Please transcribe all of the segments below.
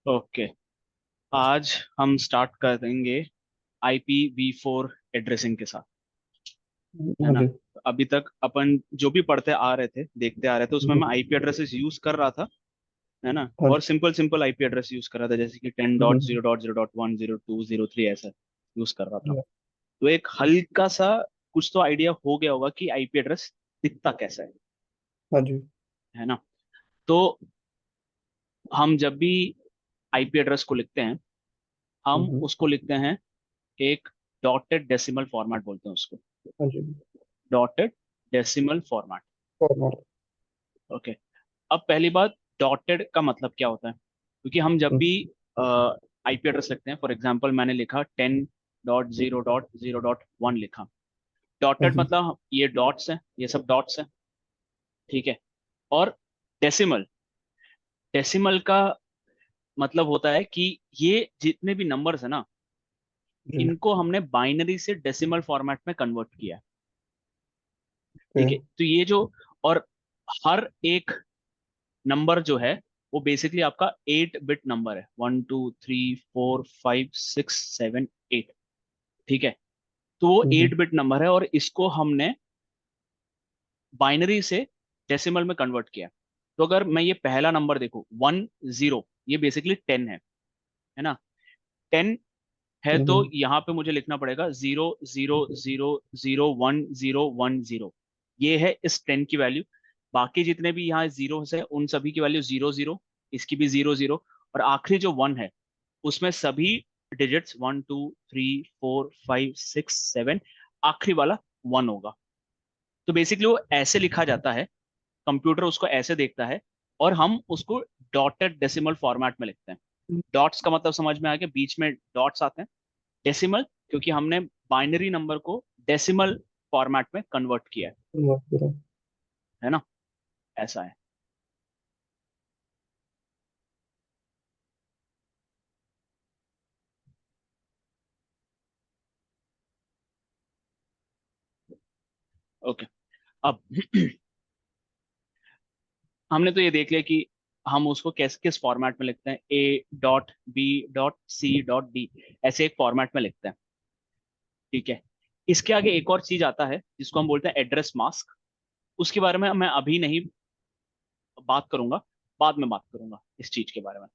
Okay. आज हम start कर देंगे IPv4 एड्रेसिंग के साथ, है हाँ ना। जी। तो अभी तक अपन जो भी पढ़ते आ रहे थे, देखते आ रहे थे, उसमें हम्म, मैं आईपी एड्रेसेस यूज कर रहा था, है ना। हाँ और जी। Simple simple IP address use कर रहा था, जैसे कि ten hmm, dot zero dot zero dot one zero two zero three ऐसा यूज कर रहा था। हम्म, तो एक हल्का सा कुछ तो आइडिया हो गया होगा कि आईपी एड्रेस दिखता कैसा हाँ जी। है ना। तो हम जब भी आईपी एड्रेस को लिखते हैं, हम हम्म, उसको लिखते हैं एक डॉटेड डेसिमल फॉर्मेट बोलते हैं उसको। हाँ जी। Dotted decimal format. Former. Okay. अब पहली बात, डॉटेड का मतलब क्या होता है, क्योंकि हम जब भी आईपी एड्रेस लिखते हैं, फॉर एग्जांपल मैंने लिखा 10.0.0.1 लिखा। हाँ डॉटेड जी। मतलब ये डॉट्स हैं, ये सब डॉट्स हैं, ठीक है। और डेसिमल, डेसिमल का मतलब होता है कि ये जितने भी नंबर्स है ना, जी। इनको हमने बाइनरी से डेसिमल फॉर्मेट में कन्वर्ट किया है, ओके। ठीक है। तो ये जो, और हर एक नंबर जो है वो बेसिकली आपका 8 बिट नंबर है, 1 2 3 4 5 6 7 8, ठीक है। तो वो हम्म, 8 बिट नंबर है और इसको हमने बाइनरी से डेसिमल में कन्वर्ट किया। तो अगर मैं ये पहला नंबर देखूं 10, ये बेसिकली 10 है ना। 10 है तो हम्म, यहाँ पे मुझे लिखना पड़ेगा 0 0 0 0 1 0 1 0। ये है इस 10 की वैल्यू। बाकी जितने भी यहाँ जीरो है उन सभी की वैल्यू 0 0, इसकी भी 0 0, और आखिरी जो 1 है उसमें सभी डिजिट्स 1 2 3 4 5 6 7, आखिरी वाला 1 होगा। तो बेसिकली वो ऐसे लिखा जाता है, कंप्यूटर उसको ऐसे देखता है, और हम उसको डॉटेड डेसिमल फॉर्मेट में लिखते हैं। डॉट्स का मतलब समझ में आ गया, बीच में डॉट्स आते हैं। डेसिमल क्योंकि हमने बाइनरी नंबर को डेसिमल फॉर्मेट में कन्वर्ट किया है ना। ऐसा है। ओके। अब हमने तो ये देख लिया कि हम उसको किस किस फॉर्मेट में लिखते हैं, A.B.C.D, ऐसे एक फॉर्मेट में लिखते हैं, ठीक है। इसके आगे एक और चीज आता है जिसको हम बोलते हैं एड्रेस मास्क। उसके बारे में मैं अभी नहीं बात करूंगा, बाद में बात करूंगा इस चीज के बारे में,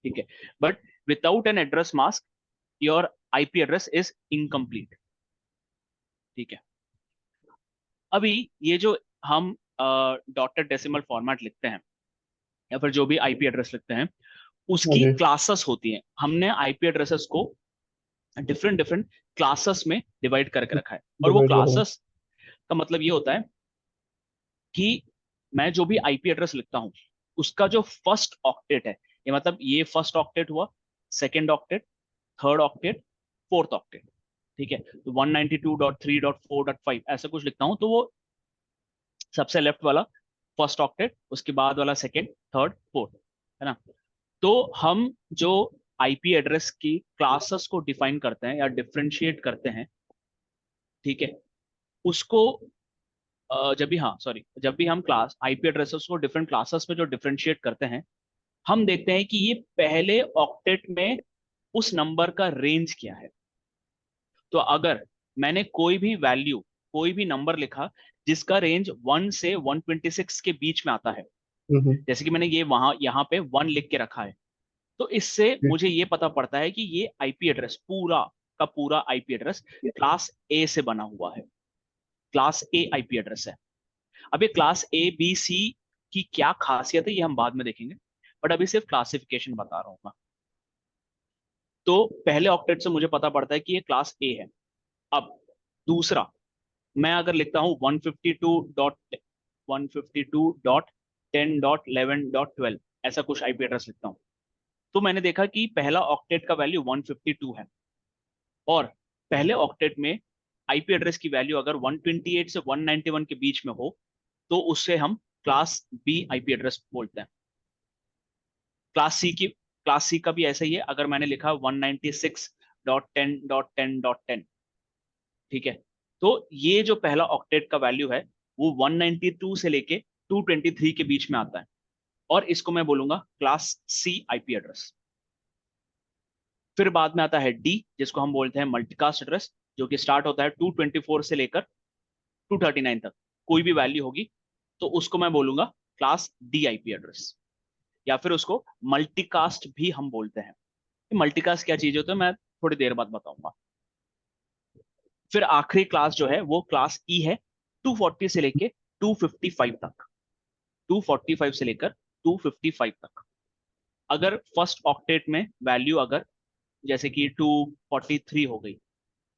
ठीक है। But without an address mask your IP address is incomplete, ठीक है। अभी ये जो हम डॉटेड डेसिमल फॉर्मेट लिखते हैं या फिर जो भी आईपी एड्रेस लिखते हैं, हाँ उसकी जी। क्लासेस होती हैं। हमने आईपी एड्रेसेस को डिफरेंट डिफरेंट क्लासेस में डिवाइड करके रखा है, और वो डिवाइड करो। क्लासेस का मतलब ये होता है कि मैं जो भी आईपी एड्रेस लिखता हूँ उसका जो फर्स्ट ऑक्टेट है, ये मतलब ये फर्स्ट ऑक्टेट हुआ, second octet, third octet, fourth octet, ठीक है। तो 192.3.4.5 ऐसा कुछ लिखता हूँ, तो वो सबसे लेफ्ट वाला फर्स्ट ऑक्टेट, उसके बाद वाला सेकेंड, थर्ड, फोर्थ, है ना। तो हम जो आईपी एड्रेस की क्लासेस को डिफाइन करते हैं या डिफरेंशिएट करते हैं, ठीक है, उसको जब भी, हाँ सॉरी, जब भी हम क्लास आईपी एड्रेसेस को डिफरेंट क्लासेस में जो डिफरेंशिएट करते हैं, हम देखते हैं कि ये पहले ऑक्टेट में उस नंबर का रेंज क्या है। तो अगर मैंने कोई भी वैल्यू, कोई भी नंबर लिखा जिसका रेंज 1 से 126 के बीच में आता है, हम्म, जैसे कि मैंने ये वहां यहाँ पे 1 लिख के रखा है, तो इससे जी। मुझे ये पता पड़ता है कि ये आईपी एड्रेस पूरा का पूरा आईपी एड्रेस क्लास ए से बना हुआ है, क्लास ए आईपी एड्रेस है। अब ये क्लास A B C की क्या खासियत है ये हम बाद में देखेंगे, बट अभी सिर्फ क्लासिफिकेशन बता रहा हूँ मैं। तो पहले ऑक्टेट से मुझे पता पड़ता है कि ये क्लास ए है। अब दूसरा, मैं अगर लिखता हूँ 152.10.11.12 ऐसा कुछ आईपी एड्रेस लिखता हूँ, तो मैंने देखा कि पहला ऑक्टेट का वैल्यू 152 है, और पहले ऑक्टेट में आईपी एड्रेस की वैल्यू अगर 128 से 191 के बीच में हो, तो उससे हम क्लास बी आईपी एड्रेस बोलते हैं। क्लास सी का भी ऐसा ही है, अगर मैंने लिखा 196.10.10.10, ठीक है। तो ये जो पहला ऑक्टेट का वैल्यू है वो 192 से लेके 223 के बीच में आता है, और इसको मैं बोलूंगा क्लास सी आईपी एड्रेस। फिर बाद में आता है डी, जिसको हम बोलते हैं मल्टीकास्ट एड्रेस, जो कि स्टार्ट होता है 224 से लेकर 239 तक। कोई भी वैल्यू होगी तो उसको मैं बोलूंगा क्लास डी आईपी एड्रेस, या फिर उसको मल्टीकास्ट भी हम बोलते हैं। मल्टीकास्ट क्या चीज होता है मैं थोड़ी देर बाद बताऊंगा। फिर आखिरी क्लास जो है वो क्लास ई है, 240 से लेके 255 तक। 245 से लेकर 255 तक। अगर फर्स्ट ऑक्टेट में वैल्यू अगर जैसे कि 243 हो गई,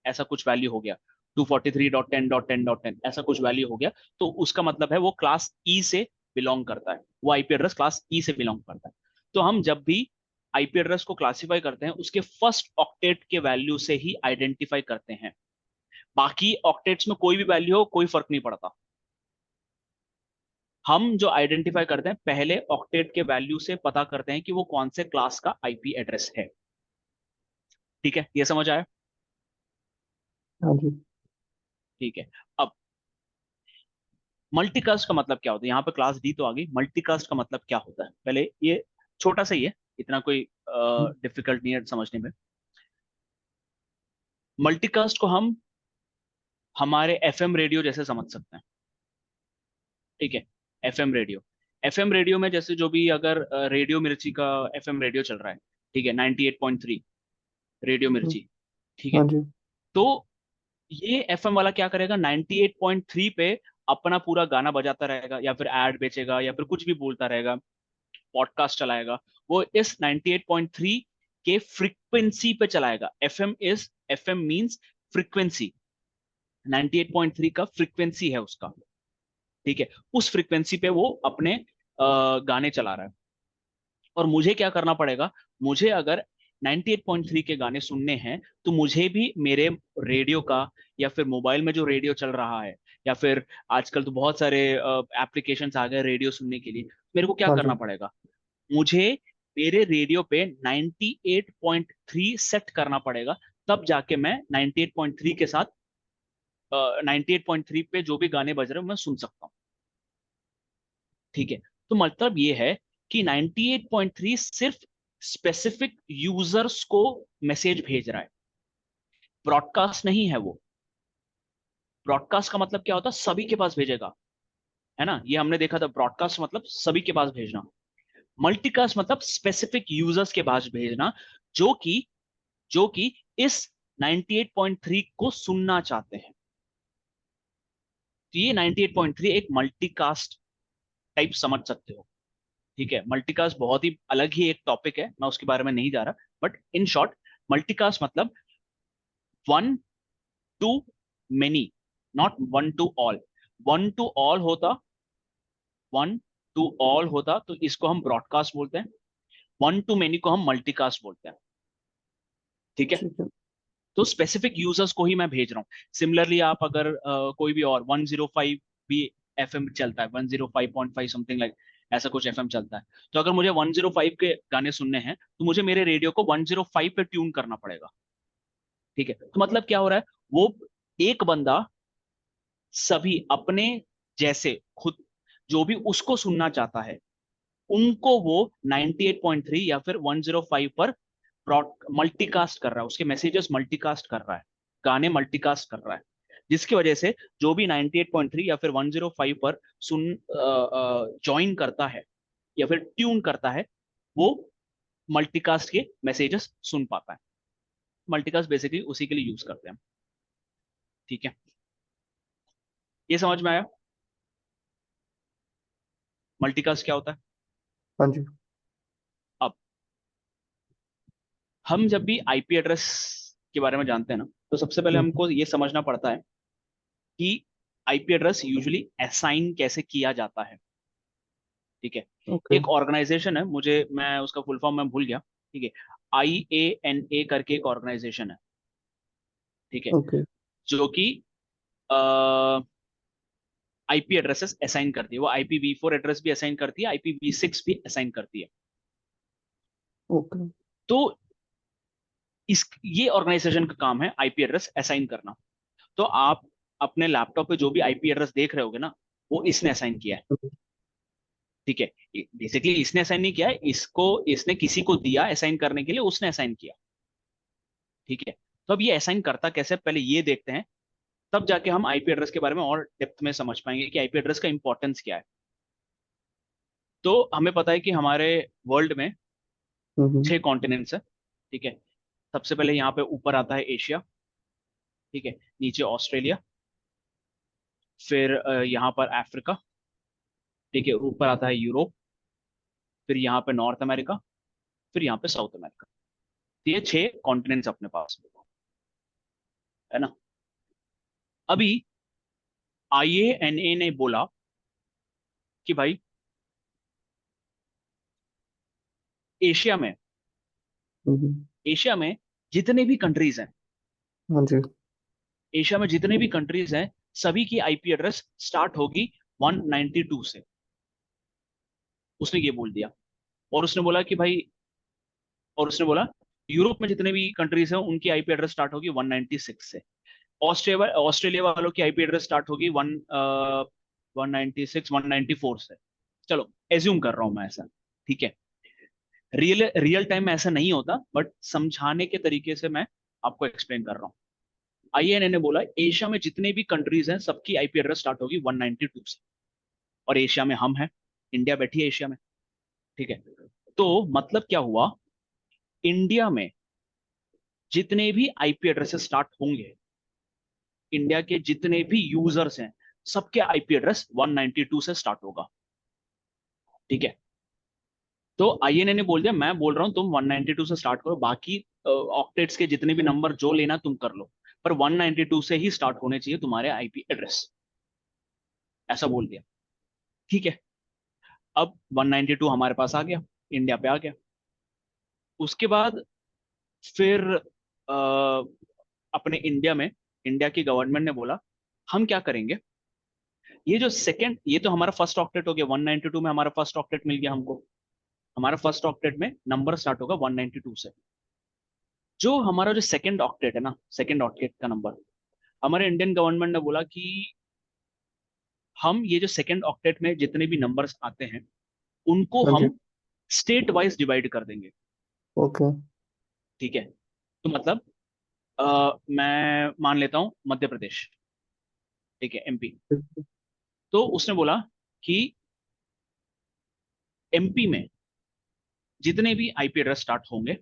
ऐसा कुछ वैल्यू हो गया, 243.10.10.10 ऐसा कुछ वैल्यू हो गया, तो उसका मतलब है वो क्लास ई से बिलोंग करता है, वो आईपी एड्रेस क्लास ई से बिलोंग करता है। तो हम जब भी आईपी एड्रेस को क्लासिफाई करते हैं उसके फर्स्ट ऑक्टेट के वैल्यू से ही आइडेंटिफाई करते हैं। बाकी ऑक्टेट्स में कोई भी वैल्यू हो कोई फर्क नहीं पड़ता। हम जो आइडेंटिफाई करते हैं पहले ऑक्टेट के वैल्यू से पता करते हैं कि वो कौन से क्लास का आईपी एड्रेस है। ठीक है, ये समझ आया? हाँ जी। ठीक है। अब मल्टीकास्ट का मतलब क्या होता है, यहाँ पे क्लास डी तो आ गई, मल्टीकास्ट का मतलब क्या होता है पहले ये छोटा सा ही है, इतना कोई डिफिकल्ट नहीं है समझने में। मल्टीकास्ट को हम हमारे एफएम रेडियो जैसे समझ सकते हैं। ठीक है, एफएम रेडियो, एफएम रेडियो में जैसे जो भी अगर रेडियो मिर्ची का एफएम रेडियो चल रहा है, ठीक है, 98.3 रेडियो मिर्ची, ठीक है। हाँ जी। तो ये एफएम वाला क्या करेगा, 98.3 पे अपना पूरा गाना बजाता रहेगा, या फिर एड बेचेगा, या फिर कुछ भी बोलता रहेगा, पॉडकास्ट चलाएगा। वो इस 98.3 के फ्रीक्वेंसी पे चलाएगा। एफएम मींस फ्रीक्वेंसी, 98.3 का फ्रीक्वेंसी है उसका। ठीक है, उस फ्रीक्वेंसी पे वो अपने गाने चला रहा है। और मुझे क्या करना पड़ेगा, मुझे अगर 98.3 के गाने सुनने हैं तो मुझे भी मेरे रेडियो का, या फिर मोबाइल में जो रेडियो चल रहा है, या फिर आजकल तो बहुत सारे एप्लीकेशंस आ गए रेडियो सुनने के लिए, मेरे को क्या हाँ करना जी। पड़ेगा, मुझे मेरे रेडियो पे 98.3 सेट करना पड़ेगा। तब जाके मैं 98.3 के साथ 98.3 पे जो भी गाने बज रहे हैं मैं सुन सकता हूँ। ठीक है, तो मतलब ये है कि 98.3 सिर्फ स्पेसिफिक यूजर्स को मैसेज भेज रहा है, ब्रॉडकास्ट नहीं है वो। ब्रॉडकास्ट का मतलब क्या होता है, सभी के पास भेजेगा, है ना, ये हमने देखा था, ब्रॉडकास्ट मतलब सभी के पास भेजना। मल्टीकास्ट मतलब स्पेसिफिक यूजर्स के पास भेजना, जो कि जो कि इस 98.3 को सुनना चाहते हैं। तो ये 98.3 एक मल्टीकास्ट टाइप समझ सकते हो। ठीक है, मल्टीकास्ट बहुत ही अलग ही एक टॉपिक है, मैं उसके बारे में नहीं जा रहा, बट इन शॉर्ट मल्टीकास्ट मतलब one two many, not one two all. One two all होता, वन टू ऑल होता तो इसको हम ब्रॉडकास्ट बोलते हैं, वन टू मेनी को हम मल्टीकास्ट बोलते हैं। ठीक है, ठीक है। तो स्पेसिफिक यूजर्स को ही मैं भेज रहा हूँ। सिमिलरली आप अगर कोई भी और 105 भी एफएम चलता है, 105.5 समथिंग लाइक, ऐसा कुछ एफएम चलता है, तो अगर मुझे 105 के गाने सुनने हैं तो मुझे मेरे रेडियो को 105 पे ट्यून करना पड़ेगा। ठीक है, तो मतलब क्या हो रहा है, वो एक बंदा सभी अपने जैसे खुद जो भी उसको सुनना चाहता है उनको वो 98.3 या फिर 105 पर मल्टीकास्ट कर रहा है, उसके मैसेजेस मल्टीकास्ट कर रहा है, गाने मल्टीकास्ट कर रहा है, जिसकी वजह से जो भी 98.3 या फिर 105 पर सुन ज्वाइन करता है या फिर ट्यून करता है, वो मल्टीकास्ट के मैसेजेस सुन पाता है। मल्टीकास्ट बेसिकली उसी के लिए यूज करते हैं। ठीक है, ये समझ में आया मल्टीकास्ट क्या होता है? हाँ जी। अब हम जब भी आईपी एड्रेस के बारे में जानते हैं ना, तो सबसे पहले हम्म। हमको ये समझना पड़ता है कि आईपी एड्रेस यूजुअली असाइन कैसे किया जाता है। ठीक है, ओके। एक ऑर्गेनाइजेशन है, मुझे मैं उसका फुल फॉर्म मैं भूल गया। ठीक है, IANA करके एक ऑर्गेनाइजेशन है। ठीक है, ओके। जो कि आईपी एड्रेसेस असाइन करती है, वो IPv4 एड्रेस भी असाइन करती है, IPv6 भी असाइन करती है। ओके। तो इस ये ऑर्गेनाइजेशन का काम है आईपी एड्रेस असाइन करना। तो आप अपने लैपटॉप पे जो भी आईपी एड्रेस देख रहे होगे ना, वो इसने असाइन किया है। ठीक है, बेसिकली इसने असाइन नहीं किया है इसको, इसने किसी को दिया असाइन करने के लिए, उसने असाइन किया। ठीक है, तो अब ये असाइन करता कैसे, पहले ये देखते हैं, तब जाके हम आईपी एड्रेस के बारे में और डेप्थ में समझ पाएंगे कि आईपी एड्रेस का इंपॉर्टेंस क्या है। तो हमें पता है कि हमारे वर्ल्ड में हम्म 6 कॉन्टिनेंट्स है। ठीक है, सबसे पहले यहाँ पे ऊपर आता है एशिया। ठीक है, नीचे ऑस्ट्रेलिया, फिर यहाँ पर अफ्रीका। ठीक है, ऊपर आता है यूरोप, फिर यहाँ पे नॉर्थ अमेरिका, फिर यहाँ पे साउथ अमेरिका। तो ये 6 कॉन्टिनेंट्स अपने पास है ना। अभी आईएएनए ने बोला कि भाई एशिया में हम्म। एशिया में जितने भी कंट्रीज हैं, हाँ जी। एशिया में जितने भी कंट्रीज हैं, सभी की आईपी एड्रेस स्टार्ट होगी 192 से। उसने ये बोल दिया। और उसने बोला कि भाई, और उसने बोला यूरोप में जितने भी कंट्रीज हैं उनकी आईपी एड्रेस स्टार्ट होगी 196 से। ऑस्ट्रेलिया ऑस्ट्रेलिया वालों की आईपी एड्रेस स्टार्ट होगी 196 194 से। चलो एज्यूम कर रहा हूं मैं ऐसा। ठीक है, रियल रियल टाइम में ऐसा नहीं होता, बट समझाने के तरीके से मैं आपको एक्सप्लेन कर रहा हूँ। आईएनए ने बोला एशिया में जितने भी कंट्रीज हैं सबकी आईपी एड्रेस स्टार्ट होगी 192 से। और एशिया में हम हैं, इंडिया बैठी है एशिया में। ठीक है, तो मतलब क्या हुआ, इंडिया में जितने भी आईपी एड्रेसेस स्टार्ट होंगे, इंडिया के जितने भी यूजर्स हैं, सबके आईपी एड्रेस 192 से स्टार्ट होगा। ठीक है, तो आईएनए ने बोल दिया मैं बोल रहा हूं तुम 192 से स्टार्ट करो, बाकी ऑक्टेट्स के जितने भी नंबर जो लेना तुम कर लो, पर 192 से ही स्टार्ट होने चाहिए तुम्हारे आईपी एड्रेस। ऐसा बोल दिया। ठीक है, अब 192 हमारे पास आ गया, इंडिया पे आ गया। उसके बाद फिर अपने इंडिया में, इंडिया की गवर्नमेंट ने बोला हम क्या करेंगे, ये जो सेकंड, ये तो हमारा फर्स्ट ऑक्टेट हो गया, 192 में हमारा फर्स्ट ऑक्टेट मिल गया हमको। हमारा फर्स्ट ऑक्टेट में नंबर स्टार्ट होगा 192 से। जो हमारा जो सेकंड ऑक्टेट है ना, सेकंड ऑक्टेट का नंबर, हमारे इंडियन गवर्नमेंट ने बोला कि हम ये जो सेकंड ऑक्टेट में जितने भी नंबर्स आते हैं उनको हाँ जी। हम स्टेट वाइज डिवाइड कर देंगे। ओके। ठीक है, तो मतलब मैं मान लेता हूं मध्य प्रदेश। ठीक है, एमपी। तो उसने बोला कि एमपी में जितने भी आईपी एड्रेस स्टार्ट होंगे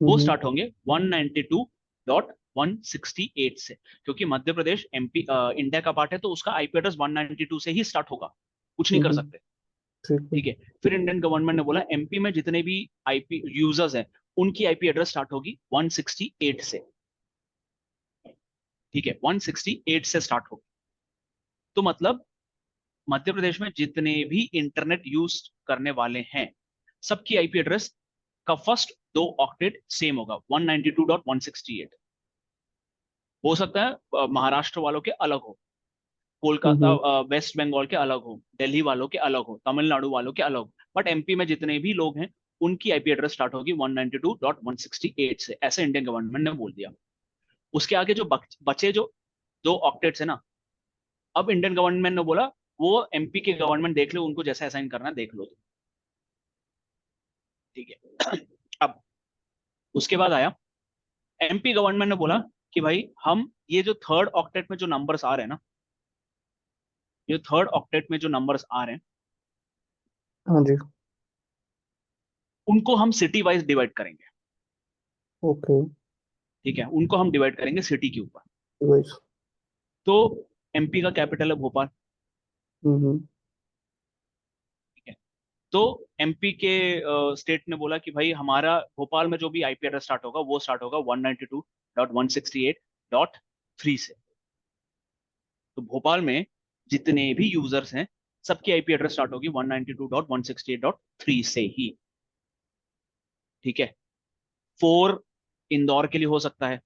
वो हम्म स्टार्ट होंगे 192.168 से। क्योंकि मध्य प्रदेश एमपी इंडिया का पार्ट है, तो उसका आईपी एड्रेस 192 से ही स्टार्ट होगा, कुछ नहीं कर हम्म। सकते। ठीक है। ठीक है, फिर इंडियन गवर्नमेंट ने बोला एमपी में जितने भी आईपी यूजर्स हैं उनकी आईपी एड्रेस स्टार्ट होगी 168 से। ठीक है, 168 से स्टार्ट होगी। तो मतलब मध्य प्रदेश में जितने भी इंटरनेट यूज करने वाले हैं सबकी आईपी एड्रेस का फर्स्ट 2 ऑक्टेट सेम होगा, 192.168। हो सकता है महाराष्ट्र वालों के अलग हो, कोलकाता हम्म। वेस्ट बंगाल के अलग हो, दिल्ली वालों के अलग हो, तमिलनाडु वालों के अलग हो, बट एमपी में जितने भी लोग हैं उनकी आईपी एड्रेस स्टार्ट होगी 192.168 से। ऐसे इंडियन गवर्नमेंट ने बोल दिया। उसके आगे जो बचे जो 2 ऑक्टेट्स है ना, अब इंडियन गवर्नमेंट ने बोला वो एमपी के गवर्नमेंट देख लो, उनको जैसा असाइन करना है देख लो। ठीक है अब उसके बाद आया एमपी गवर्नमेंट ने बोला कि भाई हम ये जो थर्ड ऑक्टेट में जो नंबर्स आ रहे हैं ना, ये थर्ड ऑक्टेट में जो नंबर्स आ रहे हैं हाँ जी। उनको हम सिटी वाइज डिवाइड करेंगे। ओके। ठीक है, उनको हम डिवाइड करेंगे सिटी के ऊपर। डिवाइस। तो एमपी का कैपिटल है भोपाल। हम्म। ठीक है, तो एमपी के स्टेट ने बोला कि भाई हमारा भोपाल में जो भी आईपी एड्रेस स्टार्ट होगा वो स्टार्ट होगा 192.168.3 से। तो भोपाल में जितने भी यूजर्स हैं सबकी आईपी एड्रेस स्टार्ट होगी 192.168.3 से ही। ठीक है, 4 इंदौर के लिए हो सकता है,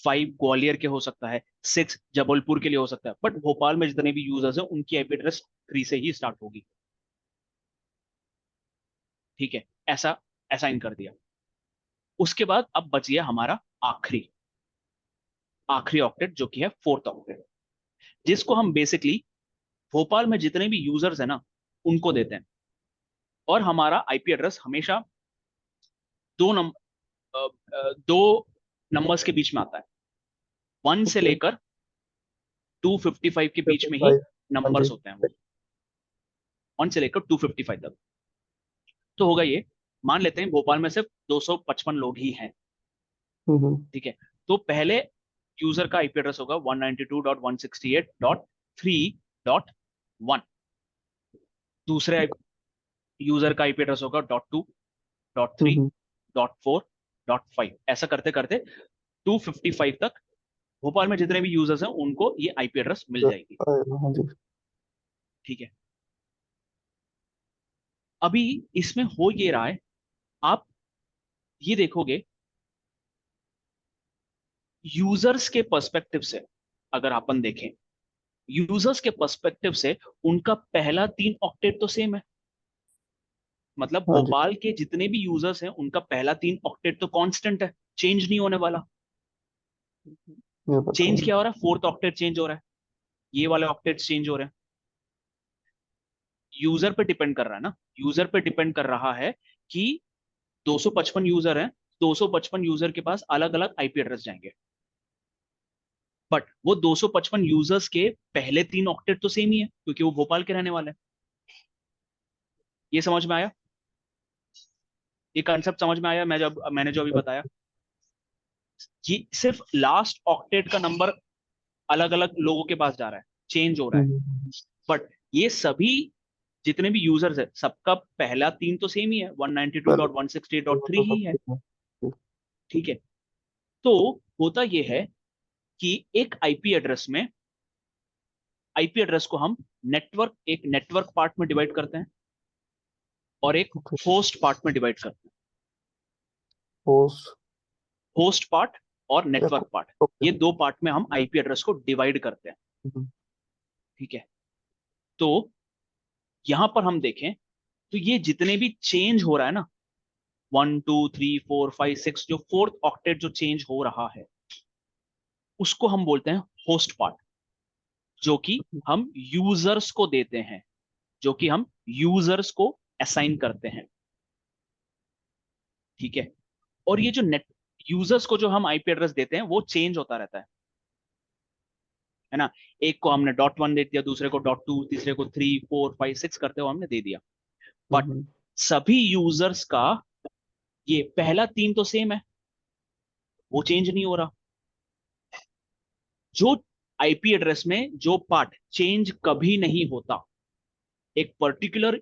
5 ग्वालियर के हो सकता है, 6 जबलपुर के लिए हो सकता है, बट भोपाल में जितने भी यूजर्स हैं उनकी आईपी एड्रेस 3 से ही स्टार्ट होगी। ठीक है, ऐसा असाइन कर दिया। उसके बाद अब बच गया हमारा आखिरी आखिरी ऑक्टेट, जो कि है फोर्थ ऑक्टेट, जिसको हम बेसिकली भोपाल में जितने भी यूजर्स है ना उनको देते हैं। और हमारा आईपी एड्रेस हमेशा दो नंबर दो नंबर्स के बीच में आता है, 1 से ओके। लेकर 255 के बीच में ही 55। हाँ जी। नंबर्स होते हैं वो, 1 से लेकर 255 तक। तो होगा ये, मान लेते हैं भोपाल में सिर्फ 255 लोग ही हैं, हम्म। ठीक है। तो पहले यूजर का आईपी एड्रेस होगा 192.168.3.1, दूसरे यूजर का आईपी एड्रेस होगा .2, .3, हम्म। .4, .5, ऐसा करते करते 255 तक भोपाल में जितने भी यूजर्स हैं उनको ये आईपी एड्रेस मिल जाएगी, हाँ जी। ठीक है। अभी इसमें हो ये रहा है, आप ये देखोगे यूजर्स के पर्सपेक्टिव से, अगर अपन देखें यूजर्स के पर्सपेक्टिव से, उनका पहला 3 ऑक्टेट तो सेम है। मतलब हाँ जी। भोपाल के जितने भी यूजर्स हैं उनका पहला 3 ऑक्टेट तो कांस्टेंट है, चेंज नहीं होने वाला। ये पता चेंज है। क्या हो रहा है, 4th ऑक्टेट चेंज हो रहा है, ये वाले ऑक्टेट चेंज हो रहे हैं। यूजर पे डिपेंड कर रहा है ना, यूजर पे डिपेंड कर रहा है कि 255 यूजर हैं, 255 यूजर के पास अलग अलग आईपी एड्रेस जाएंगे, बट वो 255 यूजर्स के पहले 3 ऑक्टेट तो सेम ही है क्योंकि वो भोपाल के रहने वाले हैं। ये समझ में आया, ये कंसेप्ट समझ में आया, मैंने जो अभी बताया, कि सिर्फ लास्ट ऑक्टेट का नंबर अलग अलग लोगों के पास जा रहा है, चेंज हो रहा है, हम्म। बट ये सभी जितने भी यूजर्स है सबका पहला 3 तो सेम ही है, वन नाइनटी टू पहले डॉट वन सिक्सटी डॉट वो थ्री तो ही सब है, ठीक है। ठीक है। तो होता यह है कि एक आईपी एड्रेस में, आईपी एड्रेस को हम एक नेटवर्क पार्ट में डिवाइड करते हैं और एक ओके। होस्ट पार्ट में डिवाइड करते हैं, पोस्ट। होस्ट पार्ट और या नेटवर्क पार्ट, ओके। ये 2 पार्ट में हम आईपी एड्रेस को डिवाइड करते हैं, हम्म। ठीक है। तो यहां पर हम देखें तो ये जितने भी चेंज हो रहा है ना, 1 2 3 4 5 6, जो 4th ऑक्टेट जो चेंज हो रहा है उसको हम बोलते हैं होस्ट पार्ट, जो कि हम यूजर्स को देते हैं, जो कि हम यूजर्स को असाइन करते हैं, ठीक है। और ये जो नेट यूजर्स को जो हम आईपी एड्रेस देते हैं वो चेंज होता रहता है ना। एक को हमने .1 दे दिया, दूसरे को .2, तीसरे को 3 4 5 6 करते हुए हमने दे दिया, बट हम्म। सभी यूजर्स का ये पहला 3 तो सेम है, वो चेंज नहीं हो रहा। जो आईपी एड्रेस में जो पार्ट चेंज कभी नहीं होता, एक पर्टिकुलर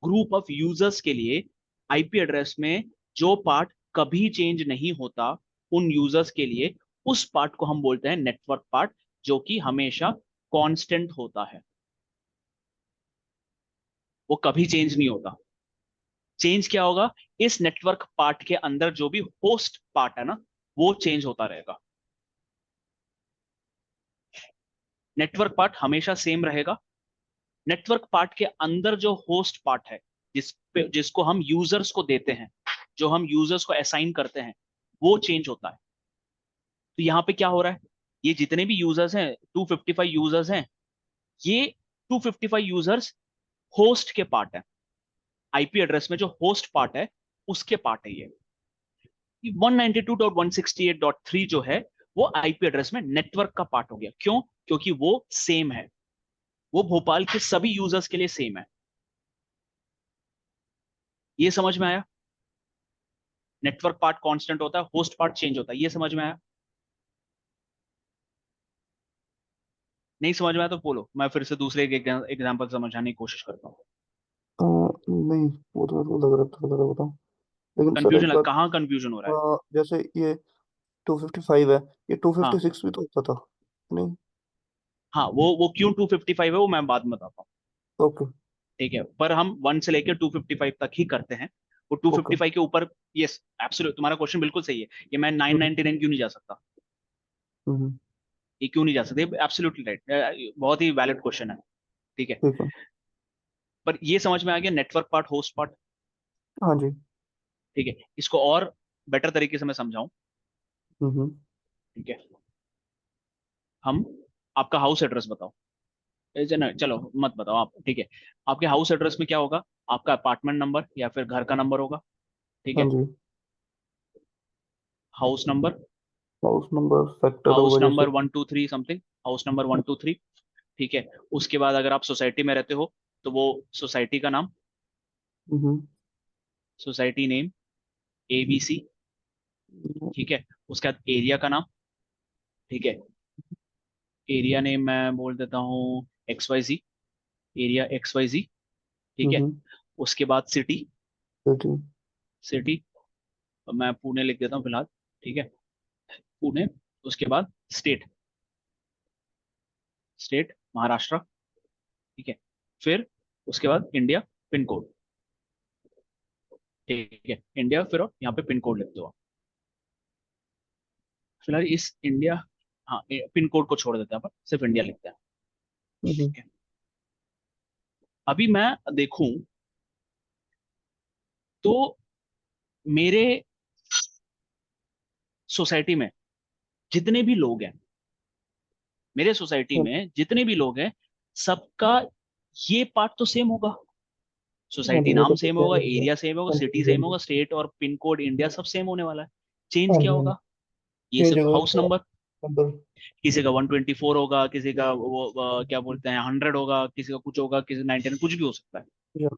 ग्रुप ऑफ यूजर्स के लिए आईपी एड्रेस में जो पार्ट कभी चेंज नहीं होता, उन यूजर्स के लिए उस पार्ट को हम बोलते हैं नेटवर्क पार्ट, जो कि हमेशा कांस्टेंट होता है, वो कभी चेंज नहीं होता। चेंज क्या होगा, इस नेटवर्क पार्ट के अंदर जो भी होस्ट पार्ट है ना, वो चेंज होता रहेगा। नेटवर्क पार्ट हमेशा सेम रहेगा, नेटवर्क पार्ट के अंदर जो होस्ट पार्ट है, जिसको हम यूजर्स को देते हैं, जो हम यूजर्स को असाइन करते हैं, वो चेंज होता है। तो यहाँ पे क्या हो रहा है, ये जितने भी यूजर्स हैं, 255 यूजर्स हैं, ये 255 यूजर्स होस्ट के पार्ट है, आईपी एड्रेस में जो होस्ट पार्ट है उसके पार्ट है ये। 192.168.3 जो है वो आईपी एड्रेस में नेटवर्क का पार्ट हो गया, क्यों, क्योंकि वो सेम है, वो भोपाल के सभी यूजर्स के लिए सेम है। ये समझ में आया, नेटवर्क पार्ट कांस्टेंट होता है, होस्ट पार्ट चेंज होता है, ये समझ में आया। नहीं समझ में आया तो बोलो, मैं फिर से दूसरे एक एग्जांपल समझाने की कोशिश करता हूँ। नहीं, वो तो मेरे को लग रहा था, लग रहा बताऊँ। लेकिन सर कंफ्यूजन एक बात। कहाँ कंफ्यूजन हो रहा है? जैसे ये 255 है, ये टू फिफ्टी हाँ सिक्स भी तो होता था। नहीं। हाँ, वो क्यों 255 है वो मैं बाद में बताता हूँ, ओके। ठीक है। पर हम 1 से लेकर 255 तक ही करते हैं, वो ओके। 255 के ऊपर। यस, एब्सोल्यूट, तुम्हारा क्वेश्चन बिल्कुल सही है, ये मैं हम्म। 999 क्यों नहीं जा सकता, हम्म। ये क्यों नहीं जा सकते, एब्सोल्युटली राइट, बहुत ही वैलिड क्वेश्चन है, ठीक है। ठीक है। पर ये समझ में आ गया नेटवर्क पार्ट होस्ट पार्ट, हाँ जी। ठीक है। इसको और बेटर तरीके से मैं समझाऊं, हम्म। ठीक है। हम, आपका हाउस एड्रेस बताओ, चलो मत बताओ आप, ठीक है। आपके हाउस एड्रेस में क्या होगा, आपका अपार्टमेंट नंबर या फिर घर का नंबर होगा, ठीक हाँ है। जी। House number, house number sector house होगा जैसे। Number 1 2 3 something, house number 1 2 3। ठीक है, उसके बाद अगर आप सोसाइटी में रहते हो तो वो सोसाइटी का नाम, हम्म। Society name ABC। ठीक है, उसके बाद एरिया का नाम। ठीक है, एरिया नेम मैं बोल देता हूँ XYZ, एरिया XYZ। ठीक है, हम्म। उसके बाद सिटी, सिटी। सिटी मैं पुणे लिख देता हूँ फिलहाल। ठीक है, पुणे। उसके बाद स्टेट, स्टेट महाराष्ट्र। ठीक है, फिर उसके बाद इंडिया, पिन कोड। ठीक है, इंडिया, फिर और यहाँ पे पिन कोड लिख दो आप। फिलहाल इस इंडिया, हाँ पिन कोड को छोड़ देते हैं, पर सिर्फ इंडिया लिखते हैं। हम्म। ठीक है, अभी मैं देखूं तो मेरे सोसाइटी में जितने भी लोग हैं, मेरे सोसाइटी हाँ में जितने भी लोग हैं, सबका ये पार्ट तो सेम होगा। हाँ सोसाइटी जी, वो नाम तो सेम सेम होगा, ही है। एरिया सेम होगा, हाँ सिटी जी, हाँ सेम जी। होगा, स्टेट और पिन कोड इंडिया सब सेम होने वाला है। चेंज हाँ क्या जी, हाँ जी। होगा? ये चेंज सिर्फ होगा हाउस थोड़ा नंबर। नंबर। किसी का 124 होगा, किसी का वो क्या बोलते हैं 100 होगा, किसी का कुछ होगा, किसी 99, कुछ भी हो सकता है। या।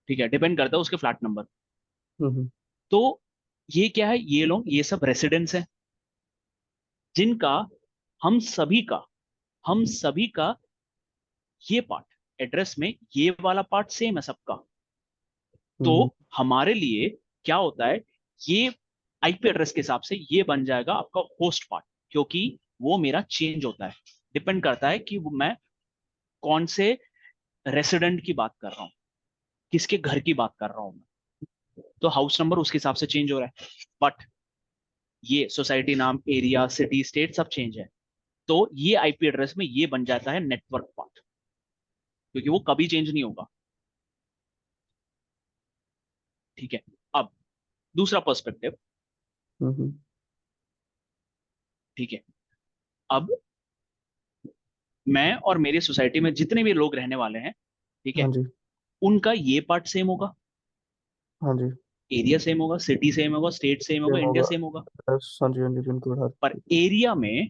ठीक है, डिपेंड करता है उसके फ्लैट नंबर। हम्म। तो ये क्या है, ये लोग ये सब रेसिडेंट्स हैं जिनका हम सभी का, हम सभी का ये पार्ट एड्रेस में, ये वाला पार्ट सेम है सबका। तो हम्म। हमारे लिए क्या होता है, ये IP एड्रेस के हिसाब से ये बन जाएगा आपका होस्ट पार्ट, क्योंकि वो मेरा चेंज होता है। डिपेंड करता है कि मैं कौन से रेसिडेंट की बात कर रहा हूँ, किसके घर की बात कर रहा हूँ मैं। तो हाउस नंबर उसके हिसाब से चेंज हो रहा है, बट ये सोसाइटी नाम, एरिया, सिटी, स्टेट सब चेंज है। तो ये IP एड्रेस में ये बन जाता है नेटवर्क पार्ट, क्योंकि वो कभी चेंज नहीं होगा। ठीक है, अब दूसरा पर्सपेक्टिव। हम्म। ठीक है, अब मैं और मेरी सोसाइटी में जितने भी लोग रहने वाले हैं, ठीक हाँ है, जी, उनका ये पार्ट सेम होगा, हाँ जी। एरिया सेम होगा, सिटी सेम होगा, स्टेट सेम होगा, सेम इंडिया होगा। सेम होगा। हाँ जी, हाँ जी, बिल्कुल हर। पर एरिया में,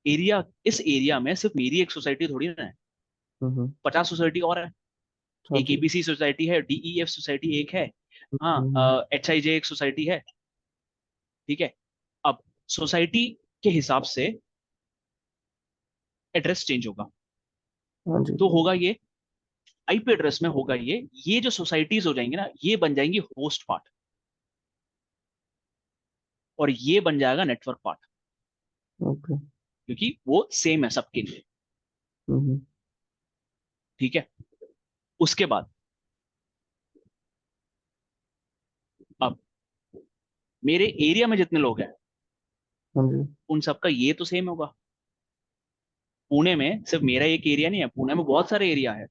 एरिया, इस एरिया में सिर्फ मेरी एक सोसाइटी थोड़ी ना है, हम्म। 50 सोसाइटी और है। हाँ एक जी। ABC सोसाइटी है, DEF सोसाइटी एक है, हाँ हम्म। HIJ एक सोसाइटी है। ठीक है, अब सोसाइटी के हिसाब से एड्रेस चेंज होगा। हाँ जी। तो होगा ये IP एड्रेस में होगा ये जो सोसाइटीज हो जाएंगी ना, ये बन जाएंगी होस्ट पार्ट, और ये बन जाएगा नेटवर्क पार्ट, ओके। क्योंकि वो सेम है सबके लिए। हम्म। ठीक है, उसके बाद अब मेरे एरिया में जितने लोग हैं, हाँ जी। उन सबका ये तो सेम होगा। पुणे में सिर्फ मेरा एक एरिया नहीं है, पुणे में बहुत सारे एरिया है।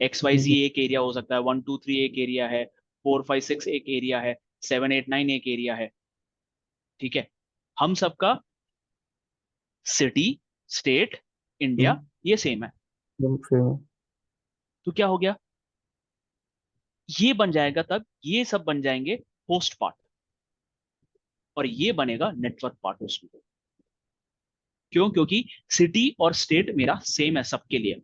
XYZ हम्म। एक एरिया हो सकता है, 1 2 3 एक एरिया है, 4 5 6 एक एरिया है, 7 8 9 एक एरिया है। ठीक है, हम सबका सिटी, स्टेट, इंडिया हम्म। ये सेम है। सेम है। तो क्या हो गया, ये बन जाएगा, तब ये सब बन जाएंगे होस्ट पार्ट, और ये बनेगा नेटवर्क पार्ट उसमें। क्यों? क्योंकि सिटी और स्टेट मेरा सेम है सबके लिए।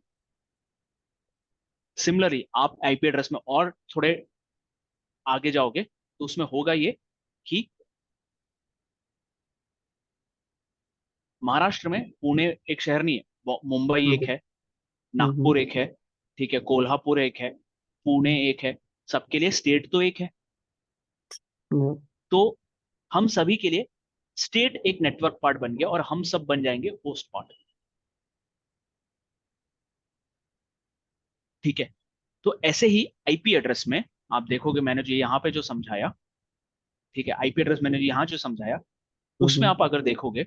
सिमिलरली आप IP एड्रेस में और थोड़े आगे जाओगे तो उसमें होगा ये कि महाराष्ट्र में पुणे एक शहर नहीं है, मुंबई एक हम्म। है, हम्म। नागपुर एक है, ठीक है, कोल्हापुर एक है, पुणे एक है। सबके लिए स्टेट तो एक है। हम्म। तो हम सभी के लिए स्टेट एक नेटवर्क पार्ट बन गया, और हम सब बन जाएंगे होस्ट पार्ट। ठीक है, तो ऐसे ही IP एड्रेस में आप देखोगे, मैंने जो यहाँ पे जो समझाया, ठीक है, IP एड्रेस मैंने यहाँ जो समझाया, उसमें हम्म। आप अगर देखोगे,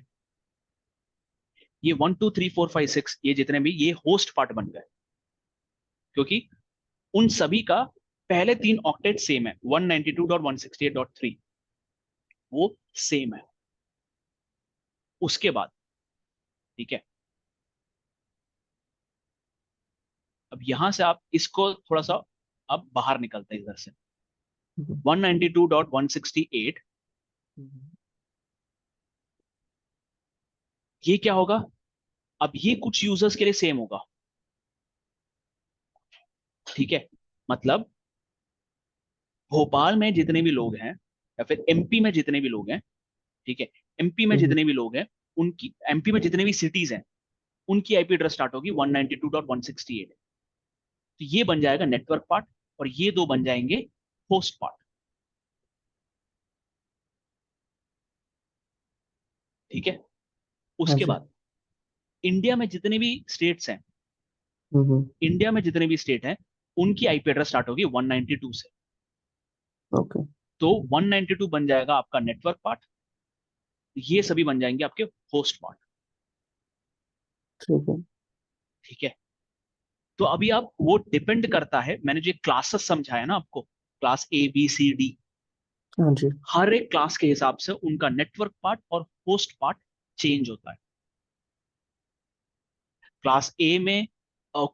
ये 1 2 3 4 5 6 ये जितने भी ये होस्ट पार्ट बन गए, क्योंकि उन सभी का पहले 3 ऑक्टेट सेम है, 192.168.3 वो सेम है। उसके बाद, ठीक है, अब यहां से आप इसको थोड़ा सा अब बाहर निकलते हैं इधर से। हम्म। 192.168 ये क्या होगा, अब ये कुछ यूजर्स के लिए सेम होगा, ठीक है। मतलब भोपाल में जितने भी लोग हैं या फिर एमपी में जितने भी लोग हैं, ठीक है, एमपी में हम्म, जितने भी लोग हैं, उनकी एमपी में जितने भी सिटीज हैं, उनकी आईपी एड्रेस स्टार्ट होगी 192.168। तो ये बन जाएगा नेटवर्क पार्ट, और ये दो बन जाएंगे होस्ट पार्ट, ठीक है। हाँ उसके जी। बाद इंडिया में जितने भी स्टेट्स हैं, हम्म। इंडिया में जितने भी स्टेट हैं, उनकी आईपी एड्रेस स्टार्ट होगी 192 से। ओके। तो 192 बन जाएगा आपका नेटवर्क पार्ट, ये सभी बन जाएंगे आपके होस्ट पार्ट, ठीक है। ठीक है। तो अभी आप, वो डिपेंड करता है, मैंने जो क्लासेस समझाया ना आपको, class A B C D, हाँ जी। हर एक क्लास के हिसाब से उनका नेटवर्क पार्ट और होस्ट पार्ट चेंज होता है। क्लास ए में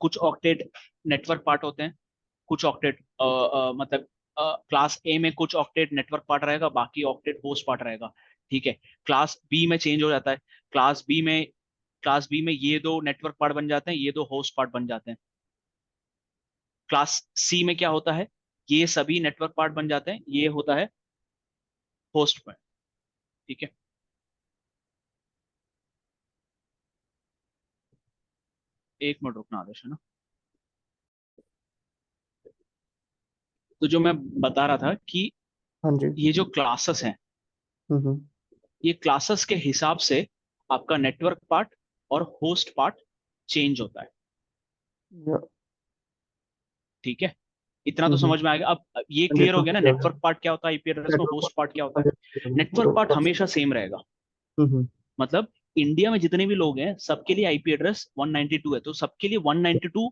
कुछ ऑक्टेट नेटवर्क पार्ट होते हैं, कुछ ऑक्टेट मतलब क्लास ए में कुछ ऑक्टेट नेटवर्क पार्ट रहेगा, बाकी ऑक्टेट होस्ट पार्ट रहेगा, ठीक है। क्लास बी में चेंज हो जाता है, क्लास बी में क्लास बी में ये दो नेटवर्क पार्ट बन जाते हैं, ये दो होस्ट पार्ट बन जाते हैं। क्लास सी में क्या होता है, ये सभी नेटवर्क पार्ट बन जाते हैं, ये होता है होस्ट पार्ट, ठीक है। एक मिनट रुकना आदेश, है ना। तो जो मैं बता रहा था कि हाँ जी। ये जो क्लासेस हैं, हम्म। ये क्लासेस के हिसाब से आपका नेटवर्क पार्ट और होस्ट पार्ट चेंज होता है, या। ठीक है। इतना तो समझ में आ गया। अब ये हाँ जी, क्लियर हो समझ गया ना, गया। नेटवर्क पार्ट क्या होता है आईपी एड्रेस में, नेटवर्क। होस्ट पार्ट क्या होता हाँ है। जी, नेटवर्क पूरा पार्ट सब। हमेशा सेम रहेगा, हम्म। मतलब इंडिया में जितने भी लोग हैं सबके लिए आईपी एड्रेस 192 है, तो सबके लिए 192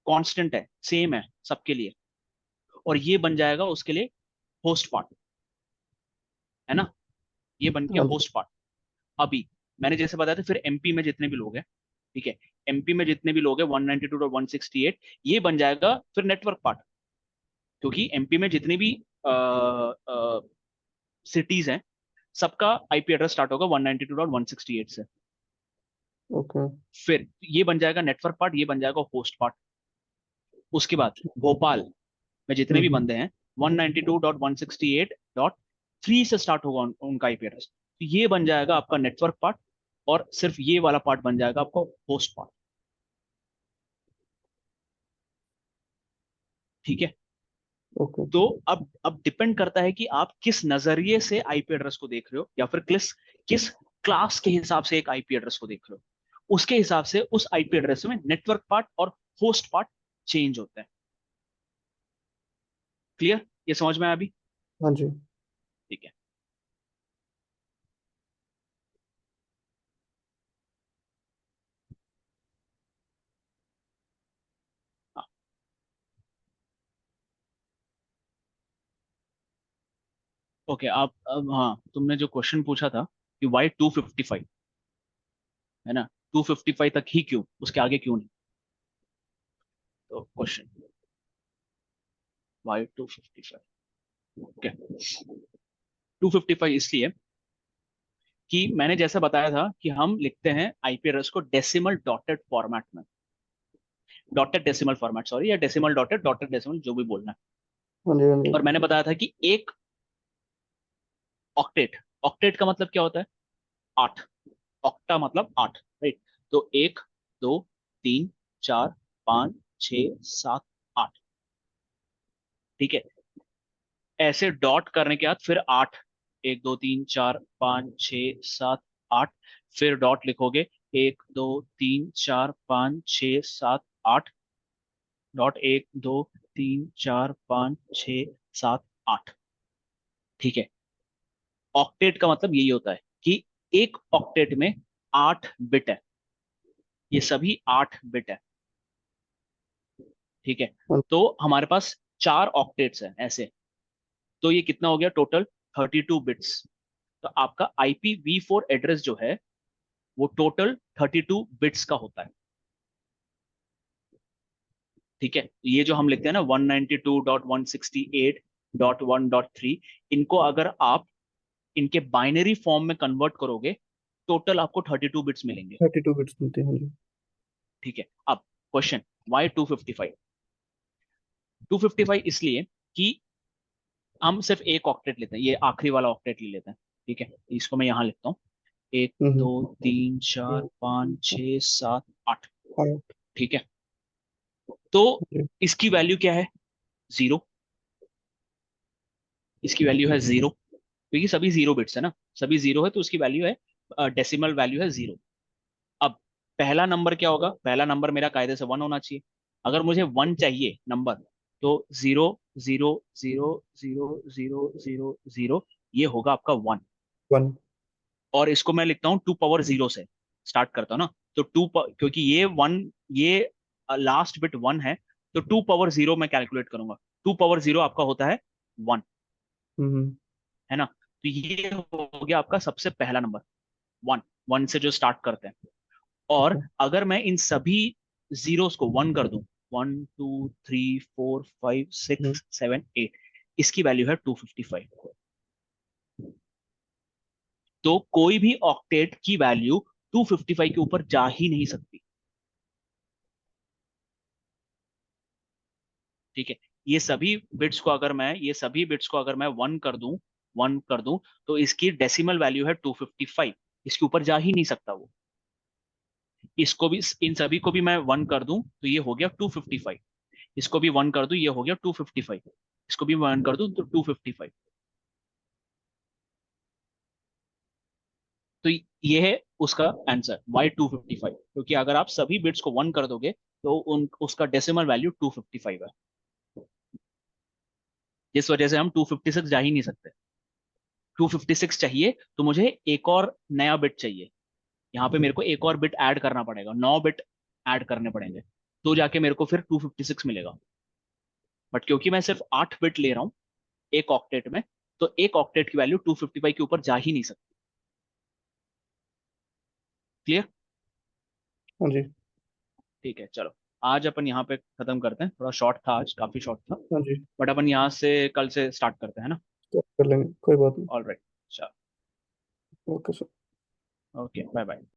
कांस्टेंट है, सेम है सबके लिए, और ये बन जाएगा उसके लिए होस्ट पार्ट, है ना। ये बन गया हाँ जी। Host part. अभी मैंने जैसे बताया था, फिर एमपी में जितने भी लोग हैं, ठीक है, एमपी में जितने भी लोग हैं 192.168, ये बन जाएगा फिर नेटवर्क पार्ट, क्योंकि एमपी में जितनी भी सिटीज हैं, सबका आईपी एड्रेस स्टार्ट होगा 192.168 से। ओके। फिर ये बन जाएगा नेटवर्क पार्ट, ये बन जाएगा होस्ट पार्ट। उसके बाद भोपाल में जितने भी हम्म। बंदे हैं, 192.168.3 से स्टार्ट होगा उनका आईपी एड्रेस, तो ये बन जाएगा आपका नेटवर्क पार्ट, और सिर्फ ये वाला पार्ट बन जाएगा आपका होस्ट पार्ट, ठीक है। ओके। तो अब डिपेंड करता है कि आप किस नजरिए से आईपी एड्रेस को देख रहे हो, या फिर किस किस क्लास के हिसाब से एक आईपी एड्रेस को देख रहे हो, उसके हिसाब से उस आईपी एड्रेस में नेटवर्क पार्ट और होस्ट पार्ट चेंज होता है। क्लियर, ये समझ में आया अभी, हाँ जी। ठीक है। हाँ, ओके। आप अब, हाँ, तुमने जो क्वेश्चन पूछा था कि वाई 255, है ना, 255 तक ही क्यों, उसके आगे क्यों नहीं। तो क्वेश्चन वाई 255, ओके, 255 इसलिए कि मैंने जैसा बताया था कि हम लिखते हैं आईपी एड्रेस को डेसिमल डॉटेड फॉर्मेट में, डॉटेड डेसिमल फॉर्मेट, सॉरी, या डेसिमल डॉटेड, डॉटेड डेसिमल, जो भी बोलना है। हाँ जी। हाँ जी। और मैंने बताया था कि एक ऑक्टेट, ऑक्टेट का मतलब क्या होता है, आठ, ऑक्टा मतलब आठ, राइट। तो एक, दो, तीन, चार, पाँच, छ, सात, आठ, ठीक है। ऐसे डॉट करने के बाद फिर आठ, एक दो तीन चार पाँच छ सात आठ, फिर डॉट लिखोगे, एक दो तीन चार पाँच छ सात आठ, डॉट एक दो तीन चार पाँच छ सात आठ, ठीक है। ऑक्टेट का मतलब यही होता है कि एक ऑक्टेट में 8 बिट है, ये सभी 8 बिट है, ठीक है। हाँ। तो हमारे पास चार ऑक्टेट्स हैं ऐसे, तो ये कितना हो गया टोटल, 32 बिट्स। तो आपका IPv4 एड्रेस जो है वो टोटल 32 बिट्स का होता है, ठीक है। ये जो हम लिखते हैं ना 192.168.1.3, इनको अगर आप इनके बाइनरी फॉर्म में कन्वर्ट करोगे, टोटल आपको 32 बिट्स मिलेंगे। 32 बिट्स मिलते हैं, हाँ जी। ठीक है, अब क्वेश्चन, वाई 255? 255 इसलिए कि हम सिर्फ एक ऑक्टेट लेते हैं, ये आखिरी वाला ऑक्टेट ले लेते हैं। ठीक है, इसको मैं यहाँ लिखता हूँ, एक हम्म। दो तीन चार पाँच छः सात आठ। हाँ ठीक है, तो जी। इसकी वैल्यू क्या है? जीरो। इसकी वैल्यू है जीरो, क्योंकि सभी जीरो बिट्स है ना, सभी जीरो है तो उसकी वैल्यू है, डेसिमल वैल्यू है जीरो। अब पहला नंबर क्या होगा? पहला नंबर मेरा कायदे से वन होना चाहिए। अगर मुझे वन चाहिए नंबर, तो zero zero zero zero zero zero zero, ये होगा आपका वन। 1। और इसको मैं लिखता हूँ टू पावर जीरो से स्टार्ट करता हूँ ना, तो क्योंकि ये वन, ये लास्ट बिट वन है, तो टू पावर जीरो मैं कैलकुलेट करूंगा। टू पावर जीरो आपका होता है वन, हम्म। है ना? तो ये हो गया आपका सबसे पहला नंबर, वन। वन से जो स्टार्ट करते हैं। ठीक और है। अगर मैं इन सभी जीरोस को वन कर दूं, one two three four five hmm. Six seven eight, इसकी वैल्यू है 255। तो कोई भी ऑक्टेट की वैल्यू 255 के ऊपर जा ही नहीं सकती। ठीक है, ये सभी बिट्स को अगर मैं वन कर दूं, तो इसकी डेसिमल वैल्यू है 255, इसके ऊपर जा ही नहीं सकता वो। इसको भी, इन सभी को भी मैं वन कर दूं तो ये हो गया 255, इसको भी वन कर दूं ये हो गया 255, इसको भी वन कर दूं तो 255। तो ये है उसका आंसर, वाई 255, क्योंकि अगर आप सभी बिट्स को वन कर दोगे तो उन उसका डेसिमल वैल्यू 255 है, जिस वजह से हम 256 जा ही नहीं सकते। 256 चाहिए तो मुझे एक और नया बिट चाहिए, यहाँ पे मेरे को एक और बिट ऐड करना पड़ेगा, 9 बिट ऐड करने पड़ेंगे, तो जाके मेरे को फिर 256 मिलेगा। बट क्योंकि मैं सिर्फ 8 बिट ले रहा हूँ एक ऑक्टेट में, तो एक ऑक्टेट की वैल्यू 255 के ऊपर जा ही नहीं सकती। क्लियर? हाँ जी। ठीक है, चलो आज अपन यहाँ पे खत्म करते हैं, थोड़ा शॉर्ट था आज, काफी शॉर्ट था। हाँ जी। बट अपन यहाँ से कल से स्टार्ट करते हैं ना। तो कर लेंगे, कोई बात नहीं। ऑल राइट, चलो, okay sir. Okay, bye bye.